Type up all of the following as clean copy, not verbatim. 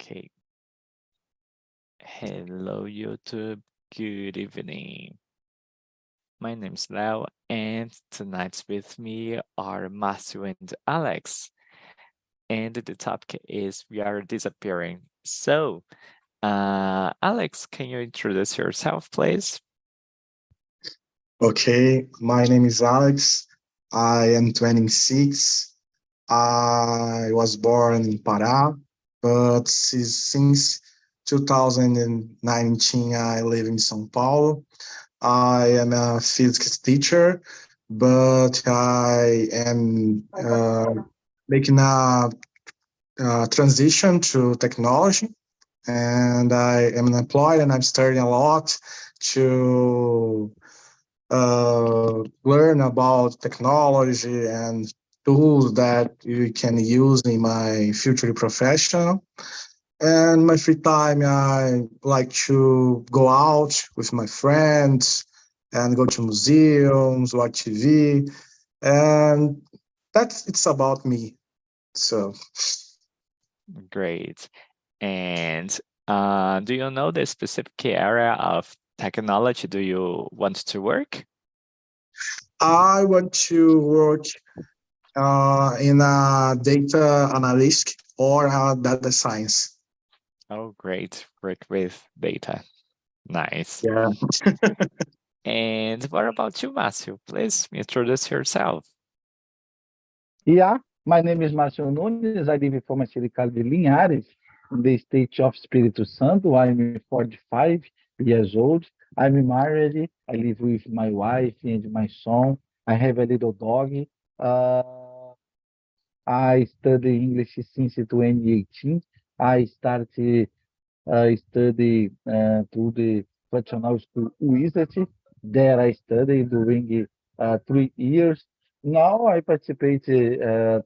Okay. Hello, YouTube. Good evening. My name is Leo, and tonight with me are Matthew and Alex. And the topic is we are disappearing. So, Alex, can you introduce yourself, please? Okay, my name is Alex. I am 26. I was born in Pará, but since 2019, I live in São Paulo. I am a physics teacher, but I am making a transition to technology, and I am employed and I'm studying a lot to learn about technology and tools that you can use in my future profession. And my free time, I like to go out with my friends and go to museums, watch TV, and it's about me. So Great. And do you know the specific area of technology do you want to work? I want to work in a data analyst or data science. Oh, great. Work with data. Nice. Yeah. And what about you, Matthew? Please introduce yourself. Yeah, my name is Márcio Nunes. I live in former Silical de Linhares, in the state of Espírito Santo. I'm 45 years old. I'm married. I live with my wife and my son. I have a little dog. Uh, I study English since 2018. I started study through the professional school Wizard. There I studied during 3 years. Now I participate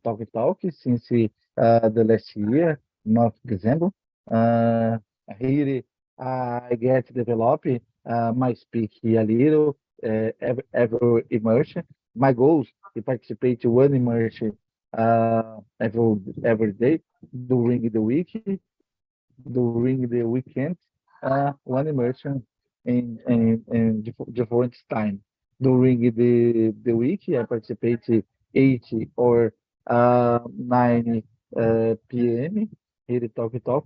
Talk since the last year, not December. Uh, Here I get develop my speak a little every immersion. My goals to participate one immersion every day during the week during the weekend, one immersion in different time. During the week, I participate 8 or 9 p.m. here at Talk.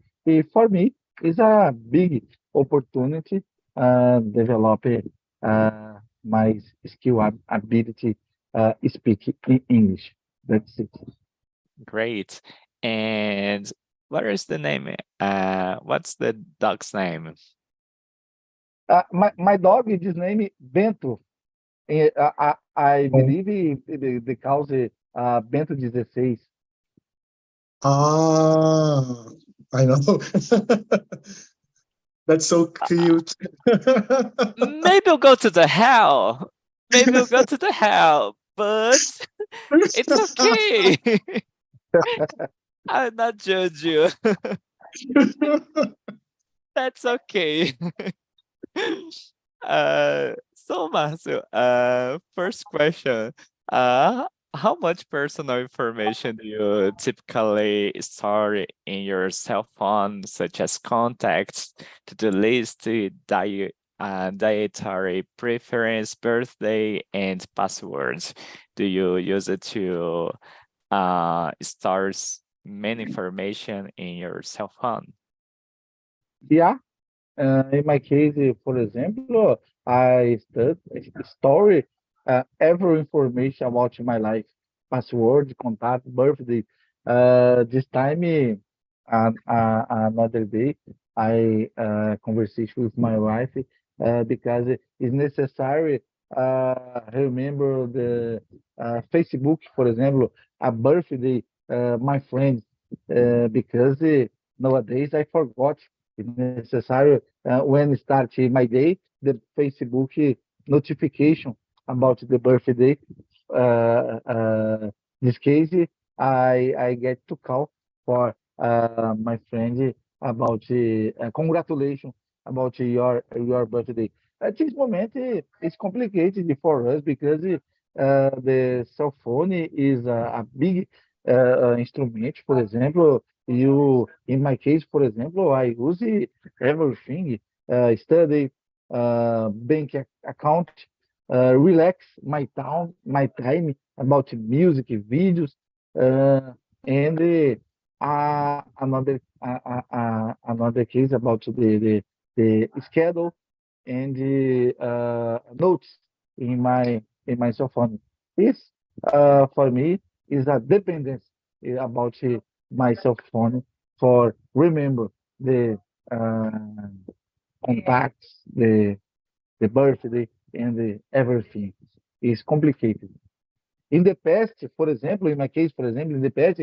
For me, it's a big opportunity develop my skill ability speak in English. That's it. Great. And what is the name? What's the dog's name? My dog, his name is Bento. I believe the cause Bento 16. Ah, I know. That's so cute. Maybe we'll go to the hell. Maybe we'll go to the hell, but it's okay. I'll not judge you. That's okay. So Marcio, first question. How much personal information do you typically store in your cell phone, such as contacts, to-do list, dietary preference, birthday, and passwords? Do you use it to store many information in your cell phone? Yeah. In my case, for example, I story every information about my life, password, contact, birthday. This time, another day, I conversation with my wife because it's necessary remember the Facebook, for example, a birthday, my friend, because nowadays I forgot. It's necessary when start my day, the Facebook notification about the birthday. This case, I get to call for my friend about congratulations about your birthday. At this moment, it's complicated for us because the cell phone is a big instrument. For example, In my case, for example, I use everything, study, bank account, relax my time about music, videos, and another case about the schedule and the notes in my cell phone. This for me is a dependence about my cell phone for remember the uh, contacts, the birthday, and everything. Is complicated. In the past, for example, in my case, for example, in the past,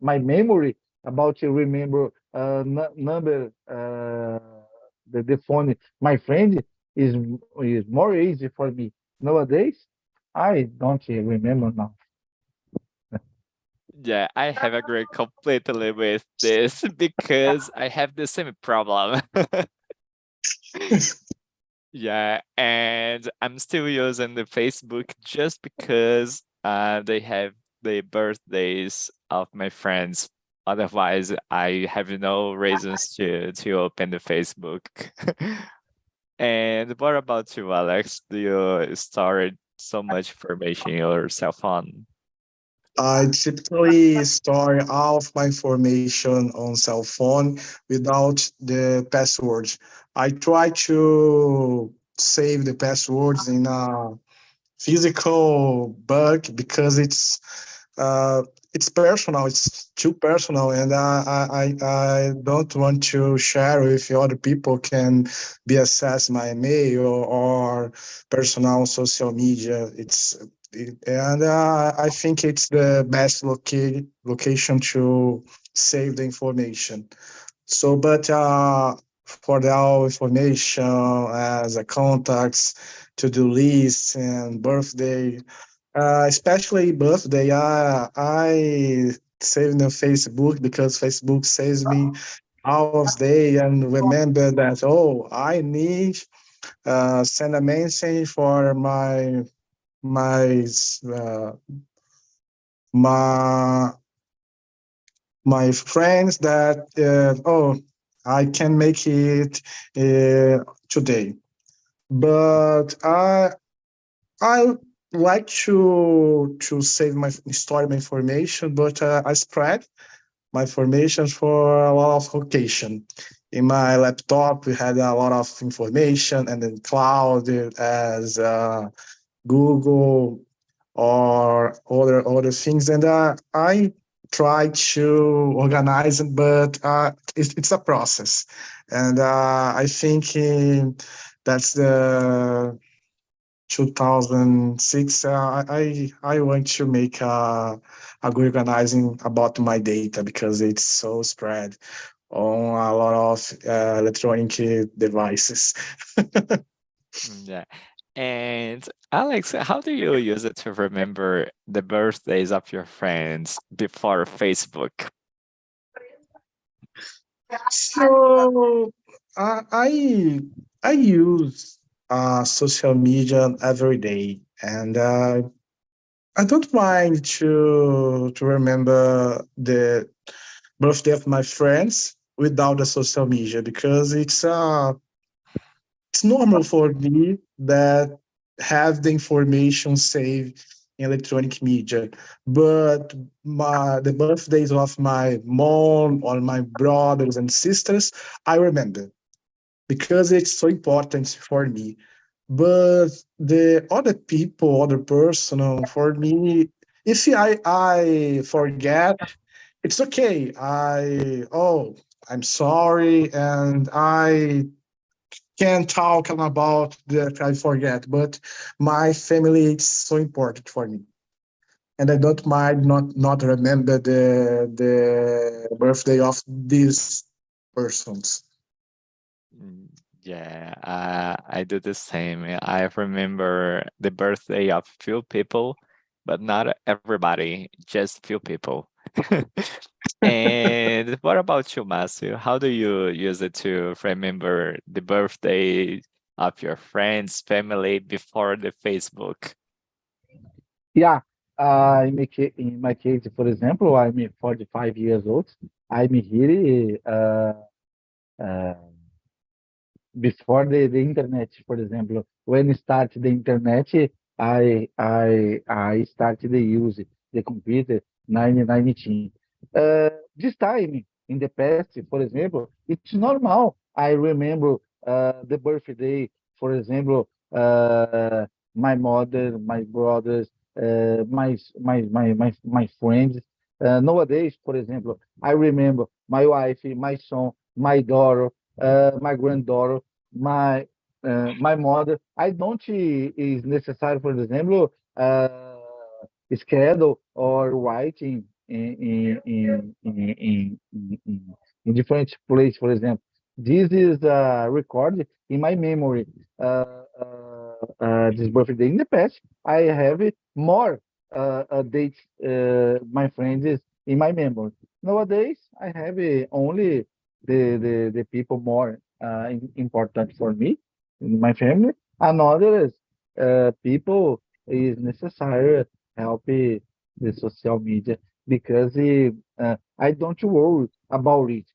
my memory about to remember number the phone my friend is more easy for me nowadays. I don't remember now. Yeah, I have agreed completely with this because I have the same problem. Yeah, and I'm still using the Facebook just because they have the birthdays of my friends. Otherwise, I have no reasons to open the Facebook. And what about you, Alex? Do you store so much information in your cell phone? I typically store all of my information on cell phone without the passwords. I try to save the passwords in a physical book because uh, it's personal. It's too personal, and I don't want to share with other people. Can be access my email or personal social media. And I think it's the best location to save the information. So, but for the all information as a contacts, to-do lists, and birthday, especially birthday, I save in the Facebook because Facebook saves me hours day and remember that, oh, I need send a message for my uh, my my friends that oh, I can make it today. But I like to save my story, my information, but I spread my information for a lot of occasion. In my laptop, we had a lot of information, and then cloud as Google or other things. And I try to organize it, but it's a process. And I think that's the 2006. I want to make a good organizing about my data because it's so spread on a lot of electronic devices. Yeah. And Alex, how do you use it to remember the birthdays of your friends before Facebook? So I use social media every day, and I don't mind to remember the birthday of my friends without the social media because it's normal for me that have the information saved in electronic media. But the birthdays of my mom or my brothers and sisters, I remember because it's so important for me. But the other people, other person, for me, if I forget, it's okay. I'm sorry, and I can talk about that I forget. But my family is so important for me, and I don't mind not remember the birthday of these persons. Mm, yeah, I do the same. I remember the birthday of few people, but not everybody, just few people. And what about you, Matthew? How do you use it to remember the birthday of your friends, family before the Facebook? Yeah. in my case, for example, I'm 45 years old. I'm here before the internet, for example. When it started the internet, I started to use the computer 1919. This time in the past, for example, it's normal. I remember the birthday, for example, my mother, my brothers, my friends. Nowadays, for example, I remember my wife, my son, my daughter, my granddaughter, my my mother. I don't is necessary, for example, schedule or writing in different place. For example, this is recorded in my memory. This birthday in the past, I have more dates. My friends is in my memory. Nowadays, I have only the people more important for me in my family. Another people is necessary help the social media because I don't worry about it.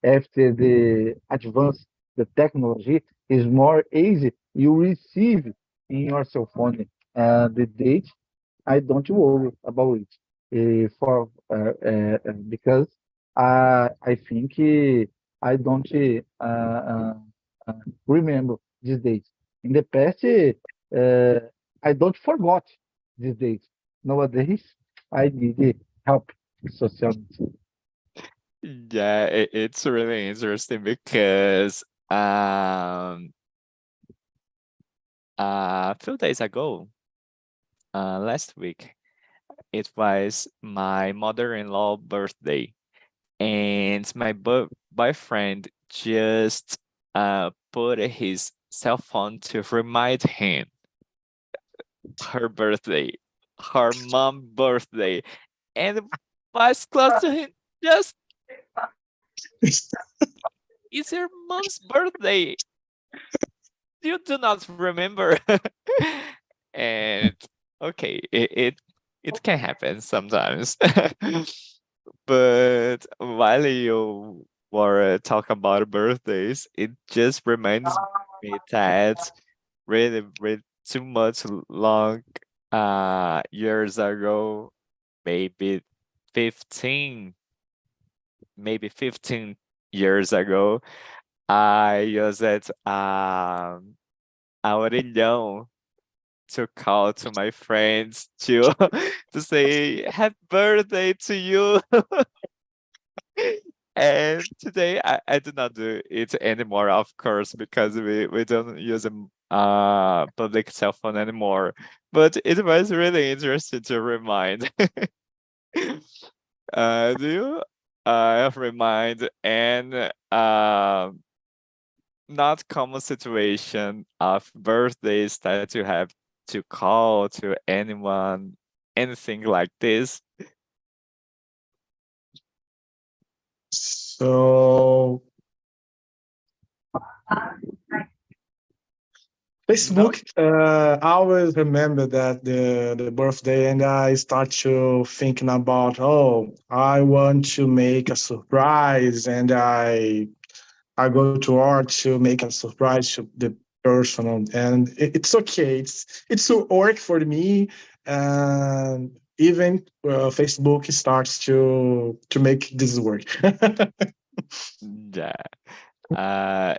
After the advance, the technology is more easy. You receive in your cell phone the date. I don't worry about it for because I think I don't uh, remember these dates. In the past, I don't forgot these dates. Nowadays, I need help social media. Yeah, it's really interesting because a few days ago, last week, it was my mother-in-law birthday, and my boyfriend just put his cell phone to remind him her birthday, her mom birthday, and was close to him. Just it's your mom's birthday. You do not remember. And okay, it can happen sometimes. But while you were talking about birthdays, it just reminds me that really too much long years ago, maybe 15 maybe 15 years ago, I used a orelhão to call to my friends to to say happy birthday to you. And today I do not do it anymore, of course, because we don't use a public cell phone anymore. But it was really interesting to remind. Do you remind and not common situation of birthdays that you have to call to anyone, anything like this? So No? Facebook, I always remember that the birthday, and I start to thinking about, oh, I want to make a surprise, and I go to art to make a surprise to the person, and it's okay. It's a work for me, and even Facebook starts to make this work. Yeah.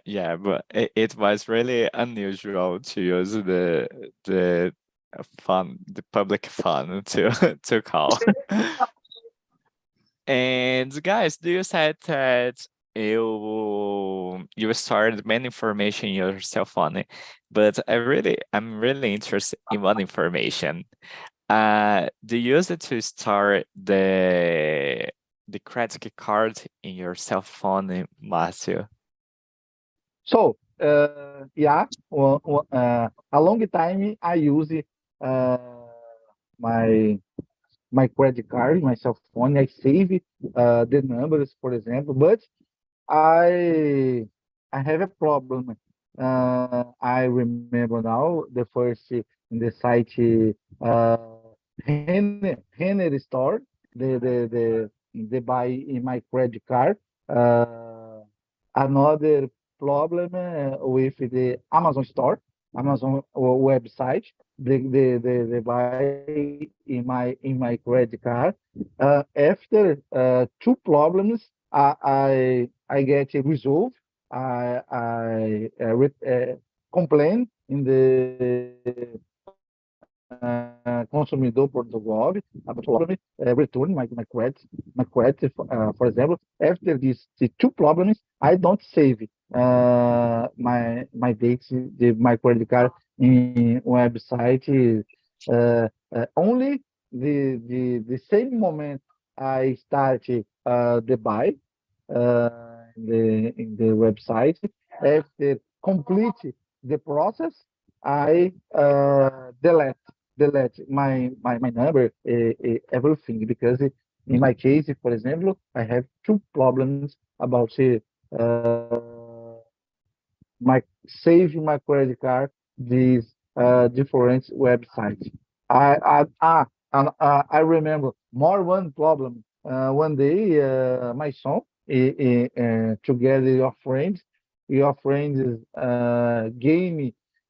Yeah, but it was really unusual to use the public fun to to call. And guys, do you said that you started many information in your cell phone, but I'm really interested in one information. Do you use it to start the credit card in your cell phone, Marcio? So, yeah, a long time I use uh, my my credit card, my cell phone. I save the numbers, for example, but I I have a problem. I remember now the first in the site Renner store, the buy in my credit card. Another problem with the Amazon store, Amazon website, the buy in my credit card. After two problems, I get a resolve. Complain in the consumidor Portugal about problem, return my credit for example. After these two problems, I don't save my dates, my credit card in website. Only the same moment I start the buy in the website. After complete the process, I delete my number, everything, because in my case, for example, I have two problems about my saving my credit card these different websites. I remember more one problem. One day, my son, together your friends game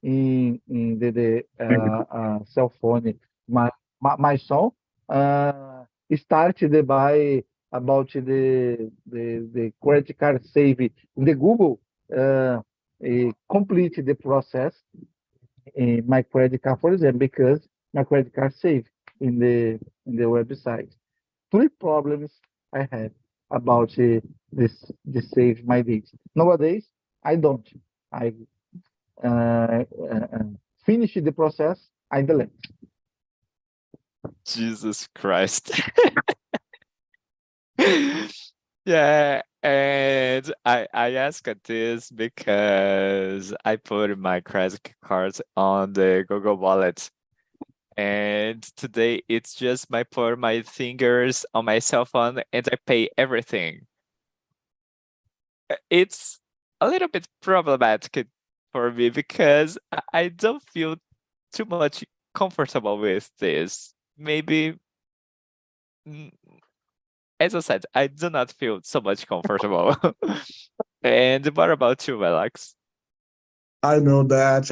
in the cell phone. My son started to buy about the credit card save in the Google. Complete the process in my credit card, for example, because my credit card saved in the website. Three problems I had about this save my dates. Nowadays, I don't. I finish the process. I delete. Jesus Christ. Yeah, and I ask this because I put my credit cards on the Google Wallet, and today it's just my put my fingers on my cell phone and I pay everything. It's a little bit problematic for me because I don't feel too much comfortable with this. Maybe, mm, as I said, I do not feel so much comfortable. And what about you, Alex? I know that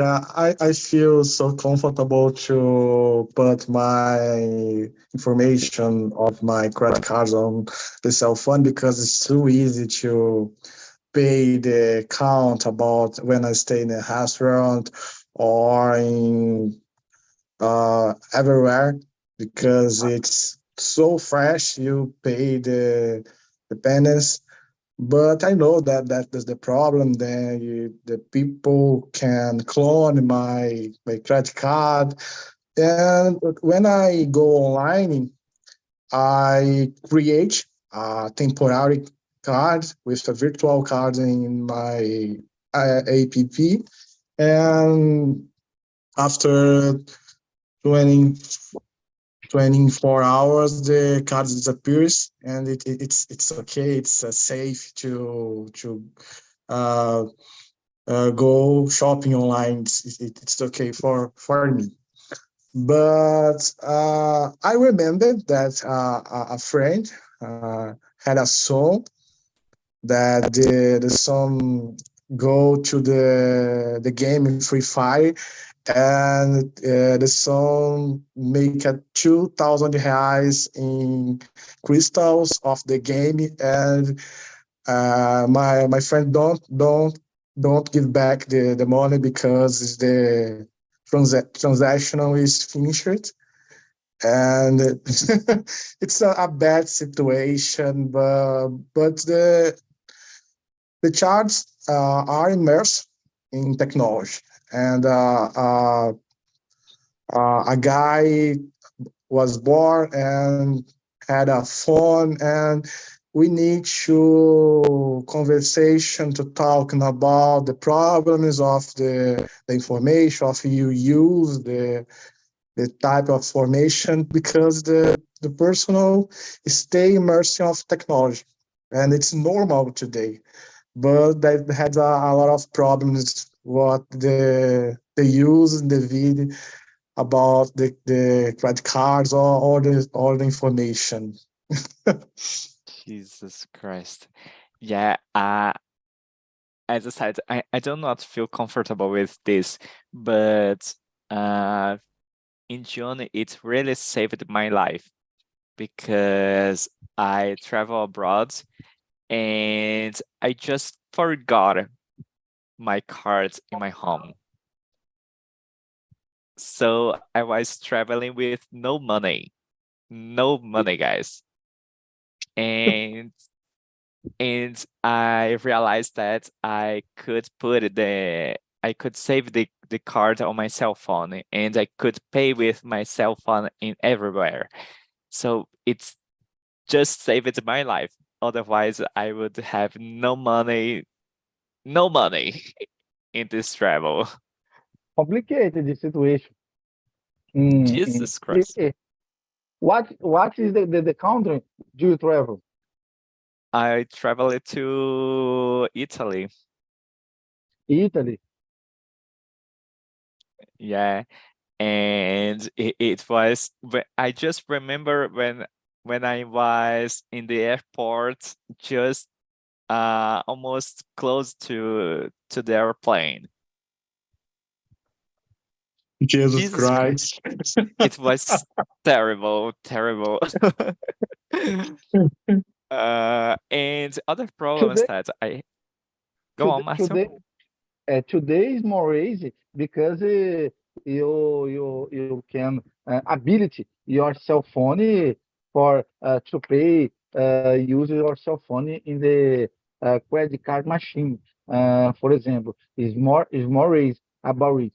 I feel so comfortable to put my information of my credit cards on the cell phone because it's too easy to pay the account about when I stay in a restaurant or in everywhere because it's so fresh. You pay the pennies, but I know that that is the problem. Then the people can clone my credit card, and when I go online, I create a temporary card with a virtual card in my app, and after 20 24 hours the card disappears, and it's okay, it's safe to uh, go shopping online. It's okay for me. But I remember that a friend had a son that the son go to the game Free Fire, and the son make a 2,000 reais in crystals of the game, and my friend don't give back the money because the transactional is finished, and it's a bad situation, but the charts are immersed in technology, and a guy was born and had a phone, and we need to conversation to talking about the problems of the information of you use the type of formation because the personal stay immersed of technology, and it's normal today, but that had a lot of problems what the use in the video about the credit cards or the information. Jesus Christ. Yeah, as I said, I do not feel comfortable with this, but in June, it really saved my life because I travel abroad and I just forgot my cards in my home. So I was traveling with no money, guys. And I realized that I could save the card on my cell phone and I could pay with my cell phone in everywhere. So it's just saved my life. Otherwise, I would have no money in this travel. Complicated the situation. In Jesus Christ. what is the country do you travel? I traveled to Italy. Italy. Yeah. And it was I just remember when I was in the airport, just almost close to the airplane. Jesus Jesus Christ, Christ. it was terrible, terrible. And other problems Today, that I go on, today, Marcel. today, today is more easy because you can ability your cell phone for to pay use your cell phone in the credit card machine. For example, is more easy about it.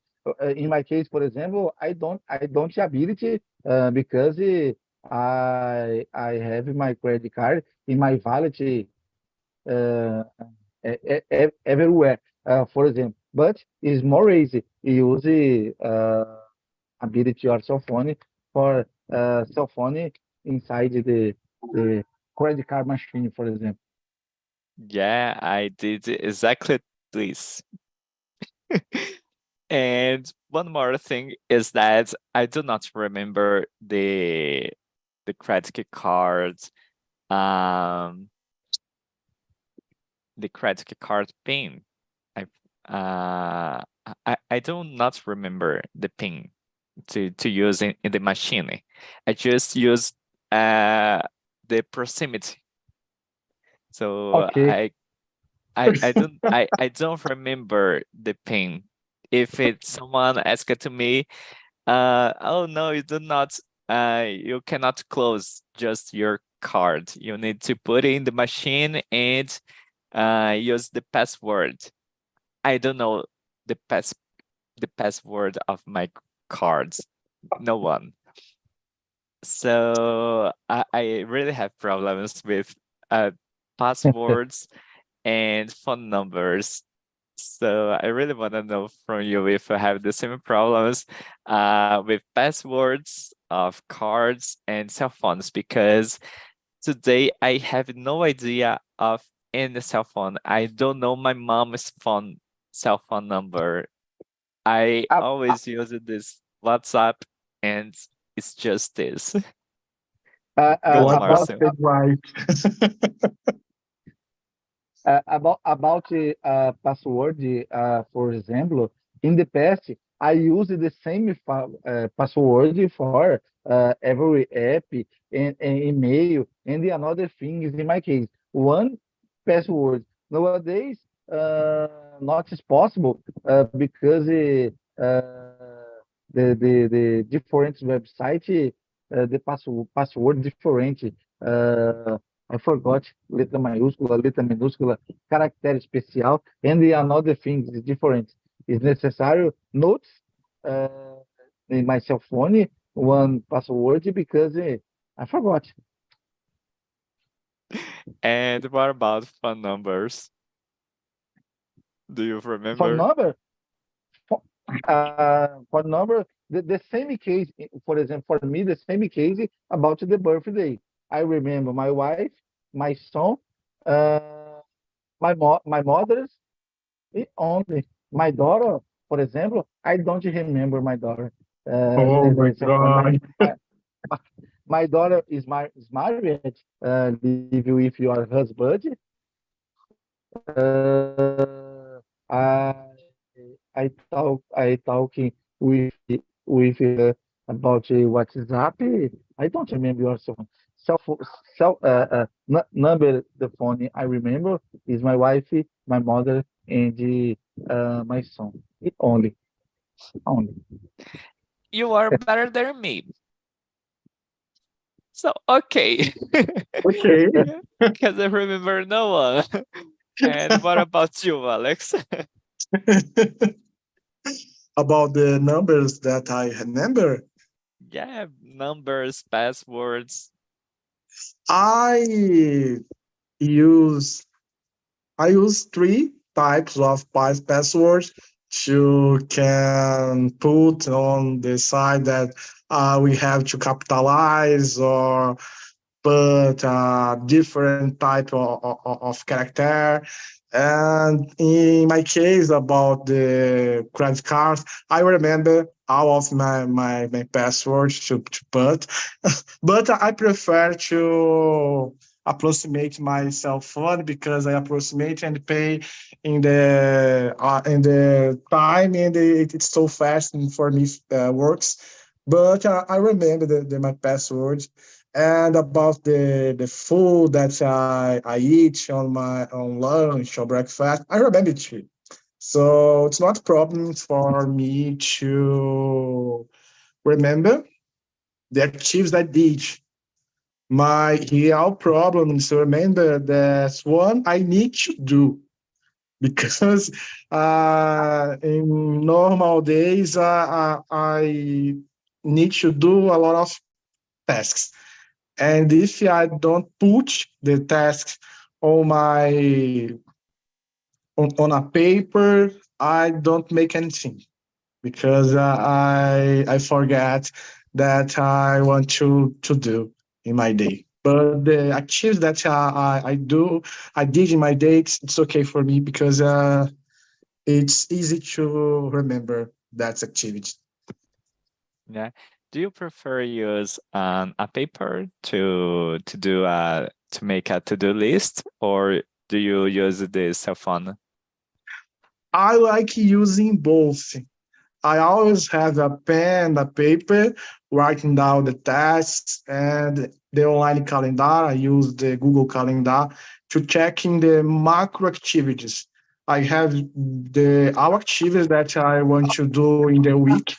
In my case, for example, I don't ability because I have my credit card in my wallet uh, everywhere, for example. But it's more easy. You use the ability or cell phone for cell phone inside the credit card machine, for example. Yeah, I did exactly this. And one more thing is that I do not remember the credit cards, um, the credit card pin. I I do not remember the pin to use in the machine. I just use uh the proximity. So Okay. I don't remember the pin. If it's someone asked to me, oh no, you do not you cannot close just your card. You need to put it in the machine and use the password. I don't know the the password of my cards. No one. So I really have problems with passwords and phone numbers. So I really want to know from you if you have the same problems with passwords of cards and cell phones, because today I have no idea of any cell phone. I don't know my mom's cell phone number. I Uh, uh, always use this WhatsApp and it's just this. Go on, What about Marcel. is right? about the password, for example, in the past, I used the same password for every app and email and the another things in my case. One password. Nowadays, not is possible because the different website, the password different. I forgot letra maiúscula, letra minúscula, caractere especial, and the another thing is different. It's necessary notes uh, in my cell phone one password because I forgot. And what about phone numbers? Do you For remember? number, for number, the same case. For example, for me, the same case about the birthday. I remember my wife, my son, uh, my mother's only. My daughter, for example, I don't remember my daughter. Oh There's my my cell phone. God. My daughter is married, live with your husband. I talking with about WhatsApp. I don't remember your cell phone. Number the phone I remember is my wife, my mother, and my son. It only. You are better than me. So, okay. Okay. Because I remember no one. And what about you, Alex? About the numbers that I remember, Yeah, numbers, passwords. I use I use three types of passwords to can put on the side that we have to capitalize or but different type of character. And in my case about the credit card, I remember all of my passwords to put, but I prefer to approximate my cell phone because I approximate and pay in the time and it's so fast and for me works. But I remember my passwords and about the food that I eat on my on lunch or breakfast, I remember it too. So it's not a problem for me to remember the activities I did. My real problem is to remember that one I need to do because in normal days I need to do a lot of tasks. And if I don't put the tasks on my on a paper, I don't make anything because I forget that I want to do in my day. But the activities that I did in my day, it's okay for me because it's easy to remember that activity. Yeah. Do you prefer use a paper to do to make a to-do list, or do you use the cell phone? I like using both. I always have a pen, a paper, writing down the tasks and the online calendar. I use the Google Calendar to checking the macro activities. I have the our activities that I want to do in the week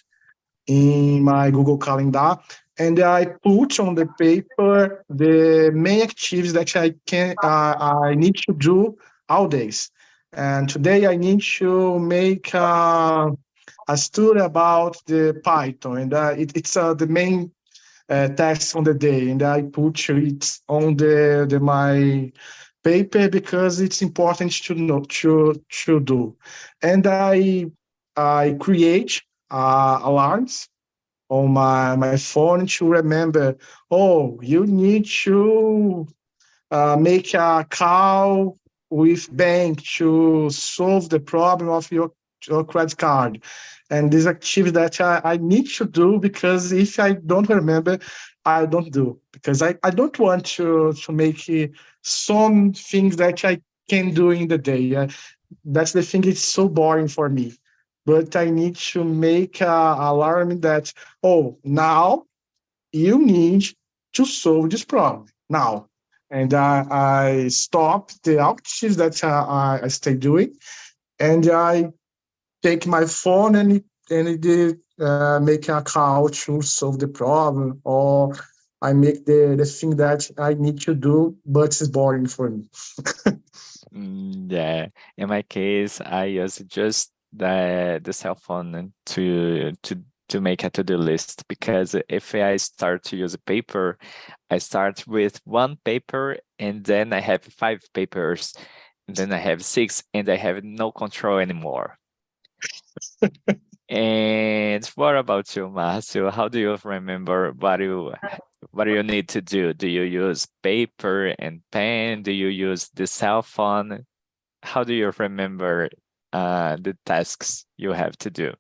in my Google Calendar, and I put on the paper the main activities that I need to do all days. And today I need to make a story about the Python, and it's the main task on the day, and I put it on the my paper because it's important to know to do, and I create alarms on my phone to remember. Oh, you need to make a call with bank to solve the problem of your credit card. And this activity that I need to do because if I don't remember, I don't do because I don't want to make some things that I can do in the day. That's the thing. It's so boring for me. But I need to make a alarm that, oh, now you need to solve this problem now. And I stop the activities that I stay doing, and I take my phone and make a call to solve the problem, or I make the thing that I need to do, but it's boring for me. Yeah. In my case, I use just the cell phone to make a to-do list, because if I start to use a paper, I start with one paper and then I have five papers, and then I have six, and I have no control anymore. And what about you, Marcio? How do you remember what do you need to do? Do you use paper and pen? Do you use the cell phone? How do you remember the tasks you have to do?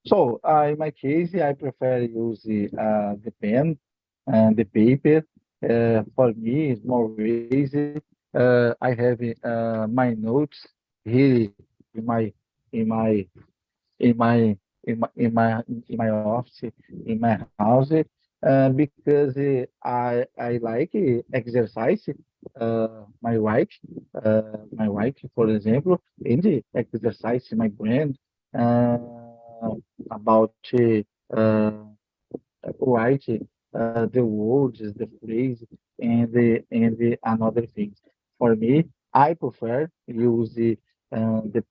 So, in my case, I prefer use the pen and the paper. For me, it's more easy. I have my notes here in my in my in my office in my house because I like exercise my wife for example and exercise my brain uh, about write the words, the phrase, and the another things. For me, I prefer use the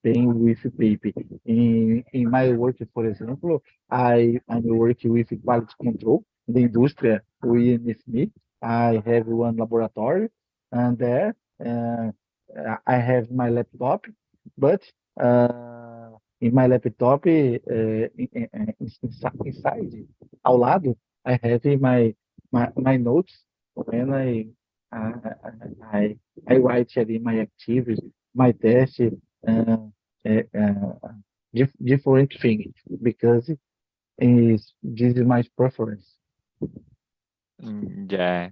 pen with paper. In my work, for example, I'm working with quality control in the industry with me. I have one laboratory, and there I have my laptop, but in my laptop, inside ao lado, I have in my notes when I write ali my activities, my test, different things because this is my preference. Yeah.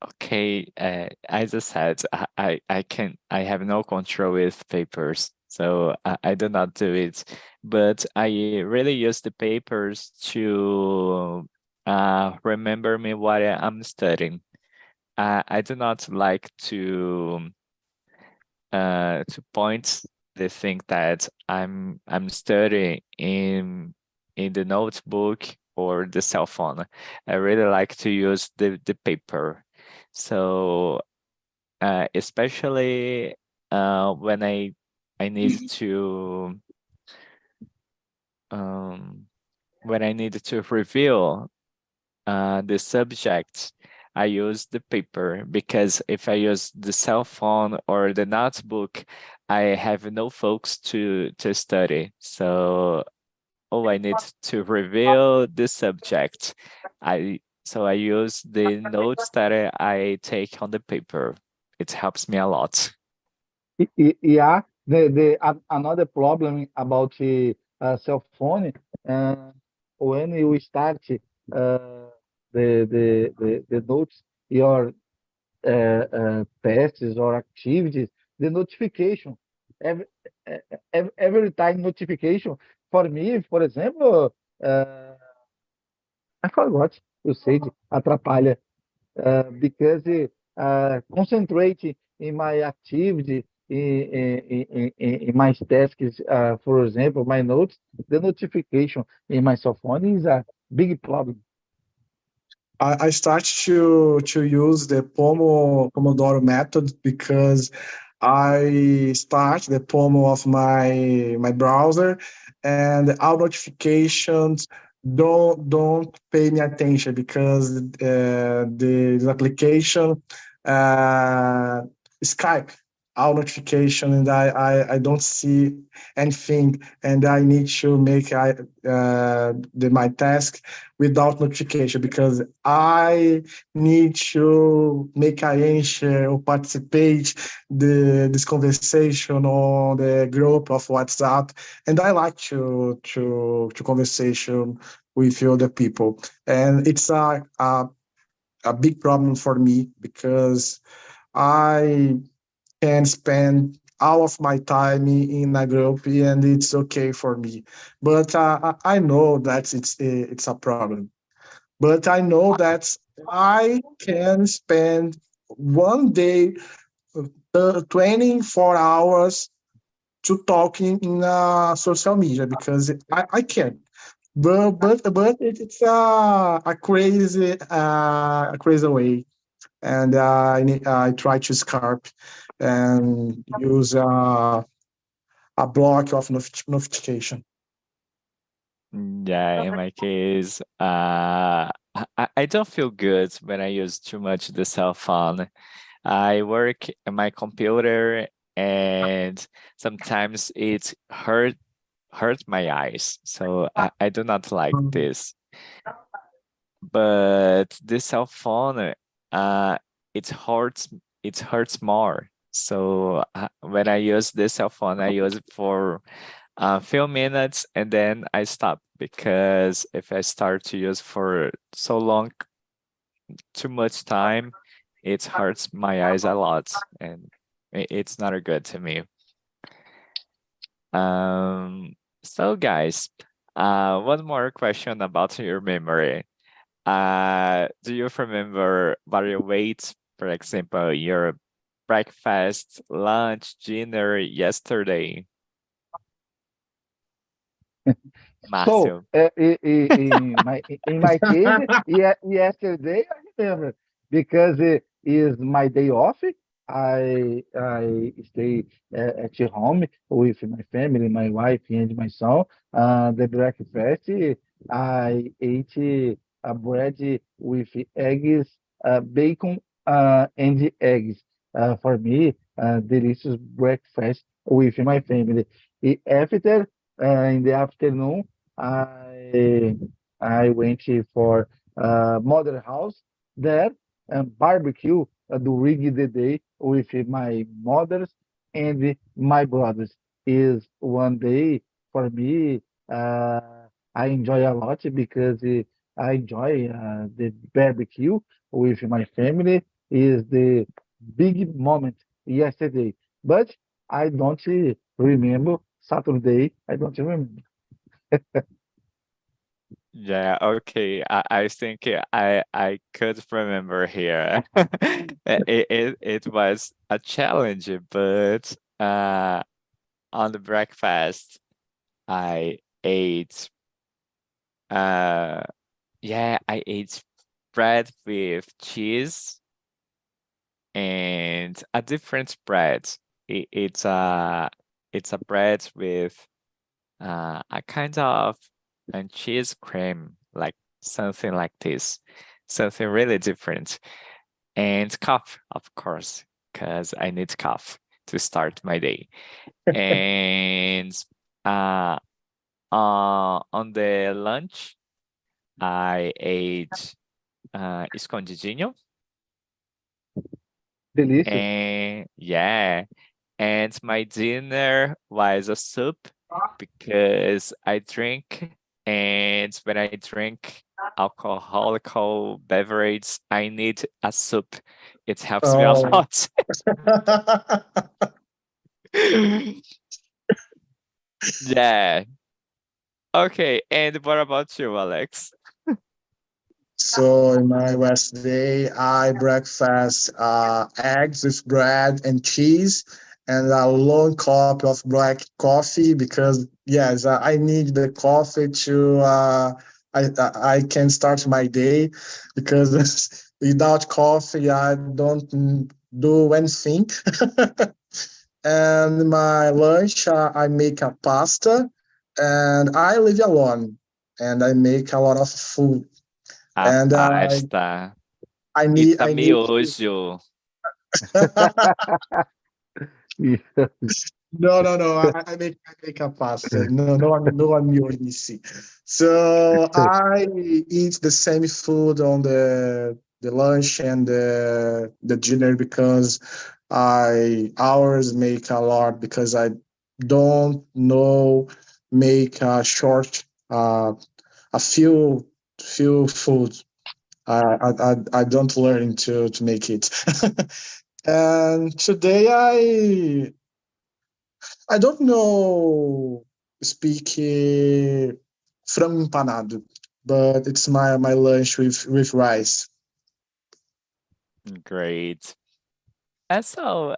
Okay. As I said, I have no control with papers, so I do not do it. But I really use the papers to remember me what I'm studying. I do not like to point the thing that I'm studying in the notebook or the cell phone. I really like to use the paper. So especially when I need to um, when I need to review the subject, I use the paper because if I use the cell phone or the notebook, I have no focus to study. So, oh, I need to review the subject. I use the notes that I take on the paper. It helps me a lot. Yeah, another problem about the cell phone uh, when you start the notes, your tests or activities, the notification, every, every time notification. For me, for example, uh, I forgot you said atrapalha because concentrate in my activity, in my tasks, for example, my notes, the notification in my cell phone is a big problem. I start to use the Pomodoro method because I start the Pomo of my browser, and our notifications don't pay me attention because the application uh, Skype our notification, and I don't see anything, and I need to make my task without notification because I need to make a answer or participate this conversation on the group of WhatsApp, and I like to conversation with other people, and it's a big problem for me because I can spend all of my time in a group, and it's okay for me. But I know that it's a problem. But I know that I can spend one day, 24 hours to talking in social media because I can. But it's a crazy way, and I try to scarp and use a block of notification. Yeah, in my case, I don't feel good when I use too much the cell phone. I work on my computer and sometimes it hurt my eyes. So I do not like this. But this cell phone, uh, it hurts more. So when I use this cell phone, I use it for a few minutes and then I stop, because if I start to use for so long, too much time, it hurts my eyes a lot, and it's not a good to me. So guys, one more question about your memory. Do you remember what you ate, for example, your breakfast, lunch, dinner yesterday? So, Márcio. in my case, yeah, yesterday I remember because it is my day off. I stay at home with my family, my wife and my son. The breakfast I ate a bread with eggs, bacon, and eggs. For me, delicious breakfast with my family. After in the afternoon, I I went for mother house there and barbecue during the day with my mothers and my brothers. Is one day for me. I enjoy a lot because I enjoy the barbecue with my family. Is the big moment yesterday, but I don't remember Saturday. I don't remember. Yeah, okay. I think I could remember here. It was a challenge, but on the breakfast I ate uh yeah, I ate bread with cheese and a different bread. It's a bread with a kind of and cheese cream, like something like this, something really different. And coffee, of course, because I need coffee to start my day. And uh, on the lunch, I ate escondidinho, Delicious. and yeah, and my dinner was a soup because I drink, and when I drink alcoholical beverage, I need a soup. It helps me a Oh. lot. Yeah. Okay. And what about you, Alex? So in my West day, I breakfast eggs with bread and cheese and a long cup of black coffee because yes, I need the coffee to I can start my day because without coffee I don't do anything. And my lunch I make a pasta and I live alone and I make a lot of food A and pasta. I need It's a I need miojo. Yeah. no I make a pasta no I'm easy. So I eat the same food on the lunch and the dinner because I hours make a lot because I don't know make a short a few foods. I don't learn to make it. And today I don't know speak frango empanado, but it's my lunch with rice. Great. And so,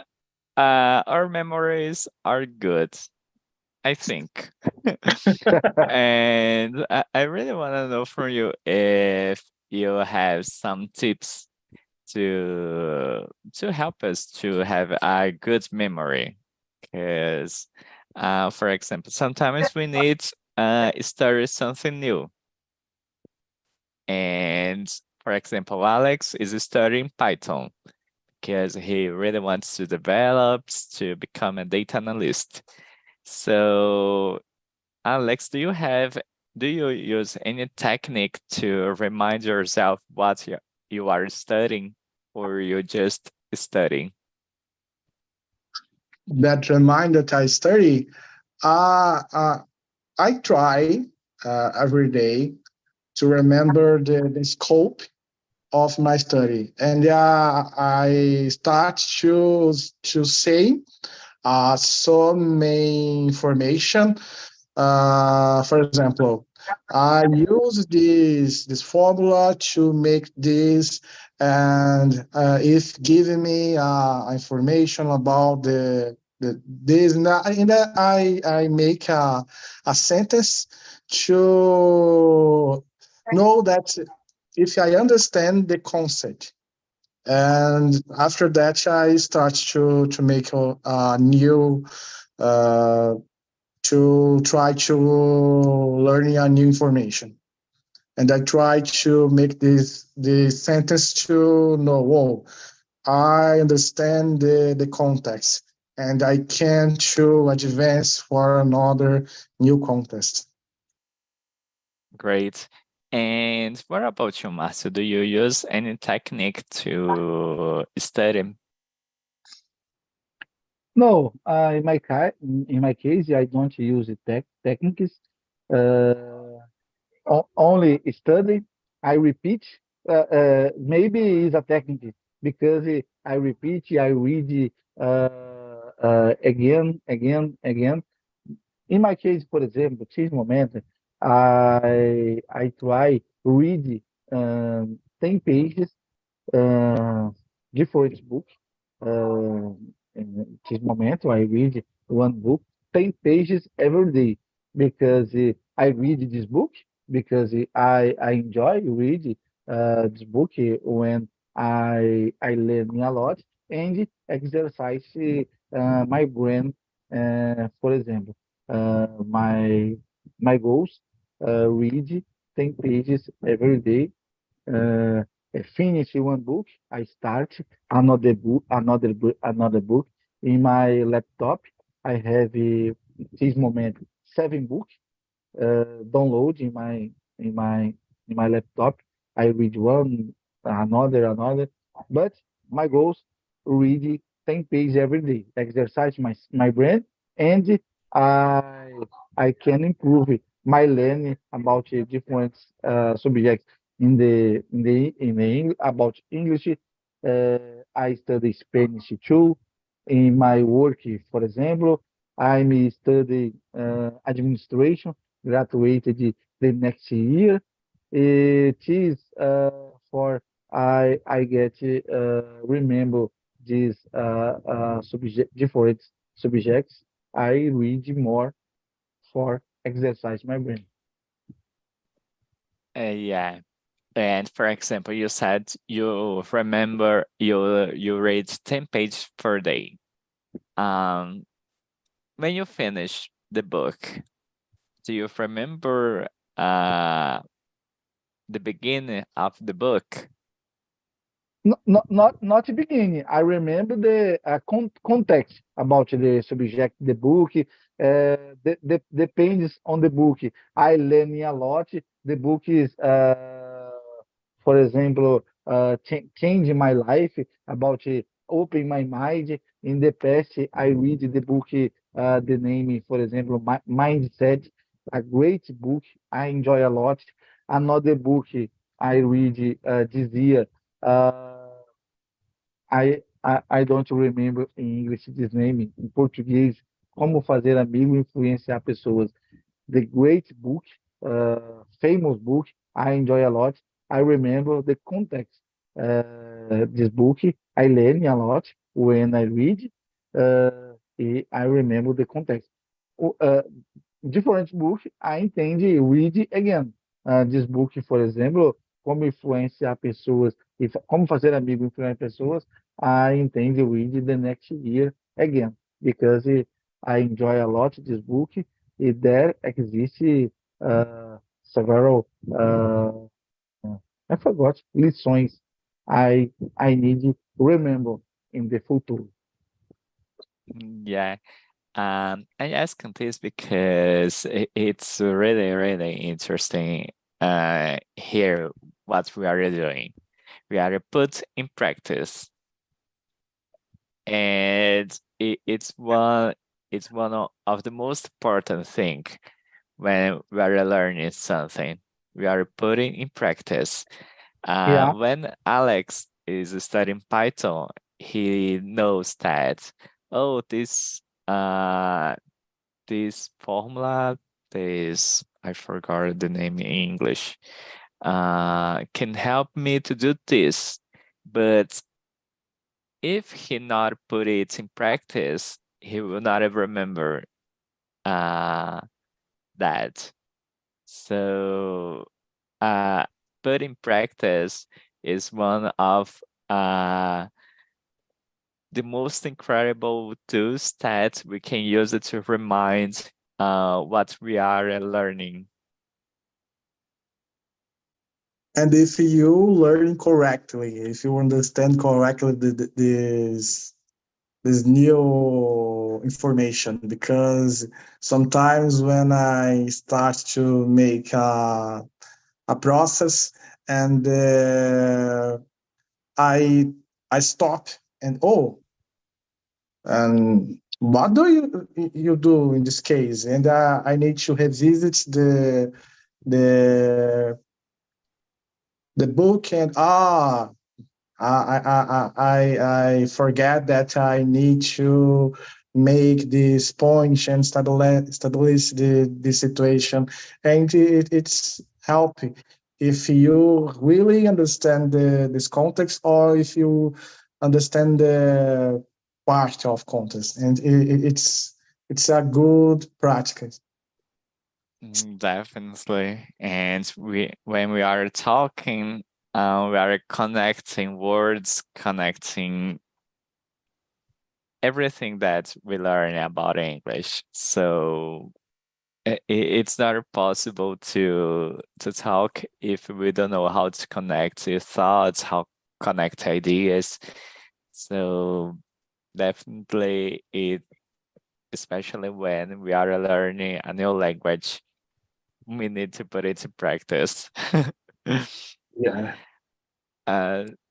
our memories are good, I think. And I really want to know from you if you have some tips to help us to have a good memory. Because, for example, sometimes we need study something new. And for example, Alex is studying Python because he really wants to develop to become a data analyst. So, Alex, do you use any technique to remind yourself what you are studying, or you just studying? That remind that I study. I try every day to remember the scope of my study, and I start to say some main information. For example, I use this formula to make this, and if giving me information about this, and I make a sentence to know that if I understand the concept, and after that I start to make a new uh, to try to learning a new information, and I try to make this sentence to know, whoa, I understand the context, and I can to advance for another new context. Great. And what about you, Marcio? Do you use any technique to study? No, in my case, I don't use techniques. Uh, Only study. I repeat. Maybe it's a technique because I repeat. I read again, again, again. In my case, for example, this moment, I try read 10 pages, uh, different book. In this moment, I read one book, 10 pages every day, because I read this book because I enjoy read this book when I learn a lot and exercise my brain. For example, my goals read 10 pages every day, I finish one book, I start another book. In my laptop, I have this moment 7 books download in my in my laptop. I read one, another. But my goals read 10 pages every day, exercise my brain, and I I can improve my learning about different subjects about English. I study Spanish too. In my work, for example, I'm studying administration, graduated the next year. It is for I get remember these different subjects. I read more for exercise my brain. Yeah. And for example, you said you remember you read 10 pages per day. Um, when you finish the book, do you remember uh the beginning of the book? Not the beginning. I remember the context about the subject, the book. Depends on the book. I learn a lot. The book is, for example, change my life about open my mind. In the past, I read the book. The name, for example, Mindset, a great book. I enjoy a lot. Another book I read this year. Uh, I don't remember em English this name. Em português, Como Fazer Amigo e Influenciar Pessoas. The great book, famous book. I enjoy a lot. I remember the context. This book, I learn a lot when I read. I remember the context. Uh, Different book, I entende read again. This book, for example, como influenciar pessoas, como fazer amigo e influenciar pessoas, I intend read the next year again because I enjoy a lot this book. There exists several I forgot lições I need to remember in the future. Yeah. I ask this because it's really, really interesting here what we are doing. We are put in practice. And it's one of the most important thing when we are learning something. We are putting in practice. Yeah. When Alex is studying Python, he knows that, oh, this formula, this, I forgot the name in English, can help me to do this. But if he not put it in practice, he will not ever remember that. So put in practice is one of the most incredible tools that we can use it to remind what we are learning. And if you learn correctly, if you understand correctly this new information, because sometimes when I start to make a process and I I stop and and what do you do in this case? And I need to revisit the the book and I forget that I need to make this point and establish the situation, and it's helping if you really understand this context, or if you understand the part of context, and it's a good practice. Definitely. And when we are talking, we are connecting words, connecting everything that we learn about English. So it's not possible to talk if we don't know how to connect the thoughts, how connect ideas. So definitely especially when we are learning a new language, we need to put it to practice. Yeah.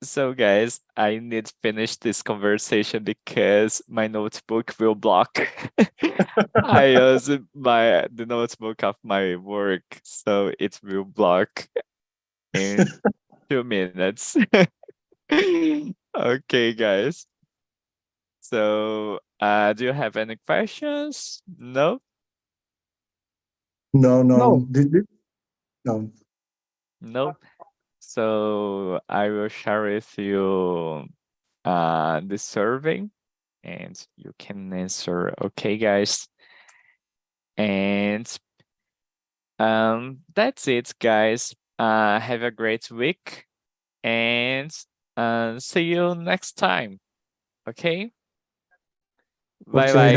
So guys, I need to finish this conversation because my notebook will block. I use the notebook of my work, so it will block in 2 minutes. Okay, guys. So, do you have any questions? No? No, No. no, no. No? So I will share with you the survey and you can answer, okay, guys. And that's it, guys. Have a great week and see you next time. Okay? Bye Okay, bye.